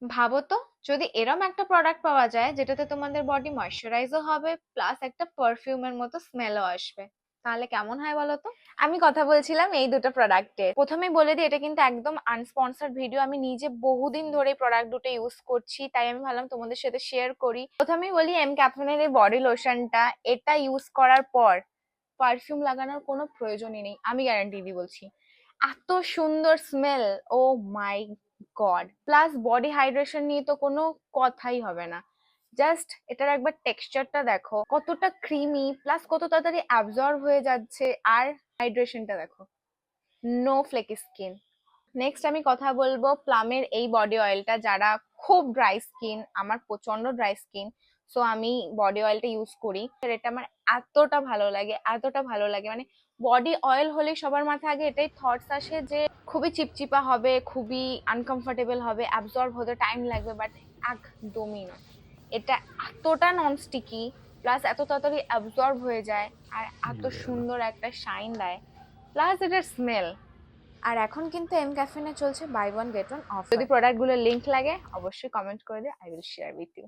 ভাবো তো, যদি এরম একটা প্রোডাক্ট পাওয়া যায় যেটাতে তোমাদের বডি ময়শ্চারাইজও হবে প্লাস একটা পারফিউমের মতো স্মেলও আসবে, তাহলে কেমন হয় বলো তো? আমি কথা বলছিলাম এই দুটো প্রোডাক্টের। প্রথমেই বলে দিই, এটা কিন্তু একদম আনস্পন্সর্ড ভিডিও। আমি নিজে বহুদিন ধরে প্রোডাক্ট দুটো ইউজ করছি, তাই আমি ভাবলাম তোমাদের সাথে শেয়ার করি। প্রথমেই বলি, এম ক্যাথলিনের এই বডি লোশনটা, এটা ইউজ করার পর পারফিউম লাগানোর কোনো প্রয়োজনই নেই, আমি গ্যারান্টি দিয়ে বলছি। এত সুন্দর স্মেল, ও মাই গড! প্লাস বডি হাইড্রেশন নিয়ে তো কোনো কথাই হবে না। জাস্ট এটার একবার টেক্সচারটা দেখো, কতটা ক্রিমি প্লাস কত তাড়াতাড়ি অ্যাবজর্ব হয়ে যাচ্ছে। আর হাইড্রেশনটা দেখো, নো ফ্লেকি স্কিন। নেক্সট আমি কথা বলবো প্লামের এই বডি অয়েলটা। যারা খুব ড্রাই স্কিন, আমার প্রচন্ড ড্রাই স্কিন, সো আমি বডি অয়েলটা ইউজ করি। আর এটা আমার এতটা ভালো লাগে, এতটা ভালো লাগে, মানে বডি অয়েল হলেই সবার মাথায় আগে এটাই থটস আসে যে খুবই চিপচিপা হবে, খুবই আনকমফোর্টেবল হবে, অ্যাবজর্ব হতে টাইম লাগবে, বাট একদমই নয়। এটা এতটা নন স্টিকি, প্লাস এত তাড়াতাড়ি অ্যাবজর্ব হয়ে যায়, আর এত সুন্দর একটা শাইন দেয়, প্লাস এটার স্মেল। আর এখন কিন্তু এম ক্যাফিনে চলছে buy one get one offer. যদি প্রোডাক্টগুলোর লিংক লাগে অবশ্যই কমেন্ট করে দিও, I will share with you.